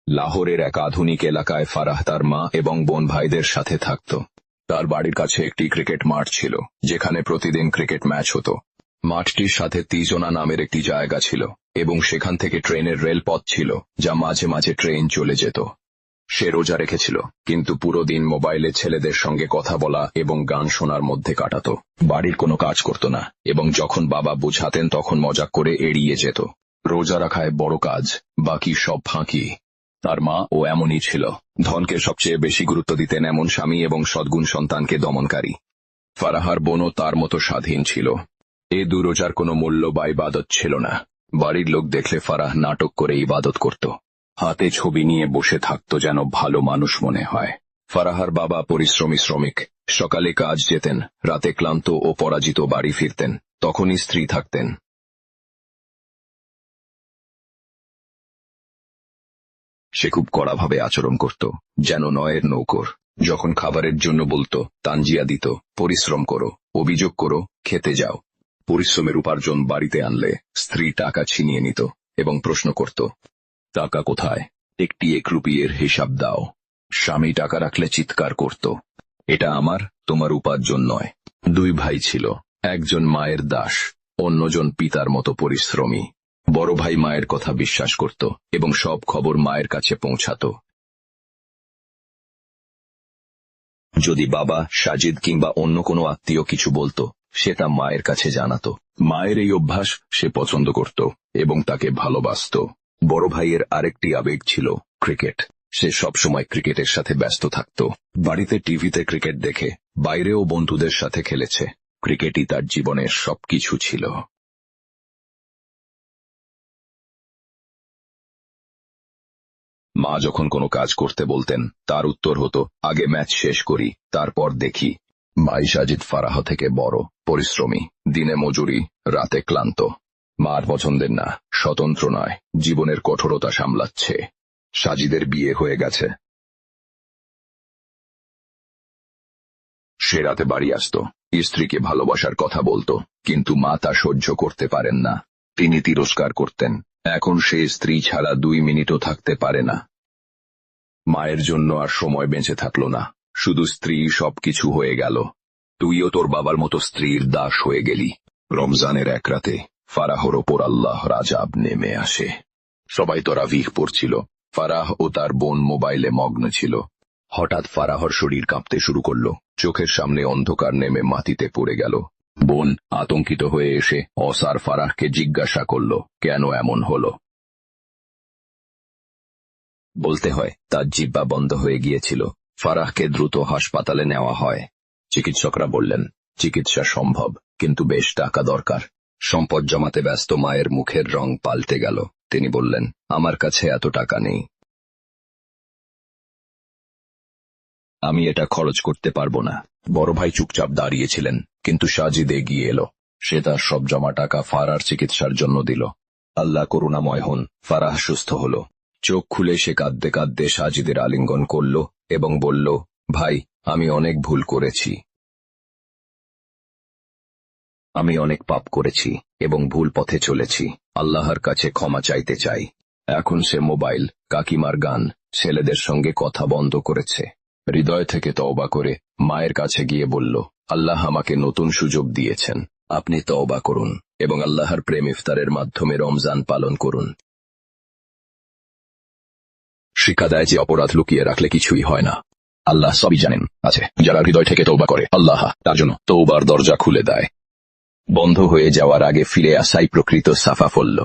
লাহোরের এক আধুনিক এলাকায় ফারাহ তার মা এবং বোন ভাইদের সাথে থাকত। তার বাড়ির কাছে একটি ক্রিকেট মাঠ ছিল, যেখানে প্রতিদিন ক্রিকেট ম্যাচ হতো। মাঠটির সাথে তিজোনা নামের একটি জায়গা ছিল এবং সেখান থেকে ট্রেনের রেলপথ ছিল, যা মাঝে মাঝে ট্রেন চলে যেত। সে রোজা রেখেছিল, কিন্তু পুরো দিন মোবাইলে ছেলেদের সঙ্গে কথা বলা এবং গান শোনার মধ্যে কাটাত। বাড়ির কোনো কাজ করত না এবং যখন বাবা বোঝাতেন তখন মজা করে এড়িয়ে যেত। রোজা রাখায় বড় কাজ, বাকি সব ফাঁকি। তার মা ও এমনই ছিল। ধনকে সবচেয়ে বেশি গুরুত্ব দিতেন এমন স্বামী এবং সদ্গুণ সন্তানকে দমনকারী। ফারাহার বোনও তার মতো স্বাধীন ছিল। এ দুরোজার কোনো মূল্য বা ইবাদত ছিল না। বাড়ির লোক দেখলে ফারাহ নাটক করে ইবাদত করত। হাতে ছবি নিয়ে বসে থাকত যেন ভালো মানুষ মনে হয়। ফারাহার বাবা পরিশ্রমী শ্রমিক। সকালে কাজ যেতেন, রাতে ক্লান্ত ও পরাজিত বাড়ি ফিরতেন। তখনই স্ত্রী থাকতেন। সে খুব কড়াভাবে আচরণ করত, যেন নয়ের নৌকর। যখন খাবারের জন্য বলতো, তানজিয়া দিত, পরিশ্রম করো, অভিযোগ করো, খেতে যাও। পরিশ্রমের উপার্জন বাড়িতে আনলে স্ত্রী টাকা ছিনিয়ে নিত এবং প্রশ্ন করত, টাকা কোথায়? একটি 1 রুপির হিসাব দাও। স্বামী টাকা রাখলে চিৎকার করত, এটা আমার, তোমার উপার্জন নয়। 2 ভাই ছিল, একজন মায়ের দাস, অন্যজন পিতার মতো পরিশ্রমী। বড় ভাই মায়ের কথা বিশ্বাস করত এবং সব খবর মায়ের কাছে পৌঁছাত। যদি বাবা, সাজিদ কিংবা অন্য কোনো আত্মীয় কিছু বলতো, সে তা মায়ের কাছে জানাতো। মায়ের এই অভ্যাস সে পছন্দ করত এবং তাকে ভালোবাসত। বড় ভাইয়ের আরেকটি আবেগ ছিল ক্রিকেট। সে সবসময় ক্রিকেটের সাথে ব্যস্ত থাকত। বাড়িতে টিভিতে ক্রিকেট দেখে, বাইরেও বন্ধুদের সাথে খেলেছে। ক্রিকেটই তার জীবনের সবকিছু ছিল। মা যখন কোনো কাজ করতে বলতেন, তার উত্তর হতো, আগে ম্যাচ শেষ করি, তারপর দেখি। ভাই সাজিদ ফারাহ থেকে বড়, পরিশ্রমী, দিনে মজুরি, রাতে ক্লান্ত। মার পছন্দের না, স্বতন্ত্র নয়, জীবনের কঠোরতা সামলাচ্ছে। সাজিদের বিয়ে হয়ে গেছে। সে রাতে বাড়ি আসত, স্ত্রীকে ভালোবাসার কথা বলতো, কিন্তু মা তা সহ্য করতে পারেন না। তিনি তিরস্কার করতেন। এখন সে স্ত্রী ছাড়া 2 মিনিটও থাকতে পারে না। মায়ের জন্য আর সময় বেঁচে থাকল না, শুধু স্ত্রী সবকিছু হয়ে গেল। তুইও তোর বাবার মতো স্ত্রীর দাস হয়ে গেলি। রমজানের এক রাতে ফারাহর ওপর আল্লাহর আযাব নেমে আসে। সবাই তারাবিহ পড়ছিল। ফারাহ ও তার বোন মোবাইলে মগ্ন ছিল। হঠাৎ ফারাহর শরীর কাঁপতে শুরু করল। চোখের সামনে অন্ধকার নেমে মাটিতে পড়ে গেল। বোন আতঙ্কিত হয়ে এসে অসার ফারাহকে জিজ্ঞাসা করল, কেন এমন হলো? বলতে হয়, তার জিহ্বা বন্ধ হয়ে গিয়েছিল। ফারাহকে দ্রুত হাসপাতালে নেওয়া হয়। চিকিৎসকরা বললেন, চিকিৎসা সম্ভব, কিন্তু বেশ টাকা দরকার। সম্পদ জমাতে ব্যস্ত মায়ের মুখের রং পাল্টে গেল। তিনি বললেন, আমার কাছে এত টাকা নেই। আমি এটা খরচ করতে পারবো না। বড় ভাই চুপচাপ দাঁড়িয়েছিলেন, কিন্তু সাজিদ এগিয়ে এলো। সে তার সব জমা টাকা ফারাহর চিকিৎসার জন্য দিল। আল্লাহ করুণাময় হন, ফারাহ সুস্থ হল। চোখ খুলে সে কাঁদতে কাঁদতে সাজিদের আলিঙ্গন করল এবং বলল, ভাই, আমি অনেক ভুল করেছি। আমি অনেক পাপ করেছি এবং ভুল পথে চলেছি। আল্লাহর কাছে ক্ষমা চাইতে চাই। এখন সে মোবাইল, কাকিমার গান, ছেলেদের সঙ্গে কথা বন্ধ করেছে। হৃদয় থেকে তওবা করে মায়ের কাছে গিয়ে বলল, আল্লাহ আমাকে নতুন সুযোগ দিয়েছেন, আপনি তওবা করুন এবং আল্লাহর প্রেম ইফতারের মাধ্যমে রমজান পালন করুন। শিক্ষা দেয় যে অপরাধ লুকিয়ে রাখলে কিছুই হয় না। আল্লাহ সবই জানেন। আছে যারা হৃদয় থেকে তওবা করে, আল্লাহ তার জন্য তওবার দরজা খুলে দেয়। বন্ধ হয়ে যাওয়ার আগে ফিরে আসাই প্রকৃত সাফাফল্য।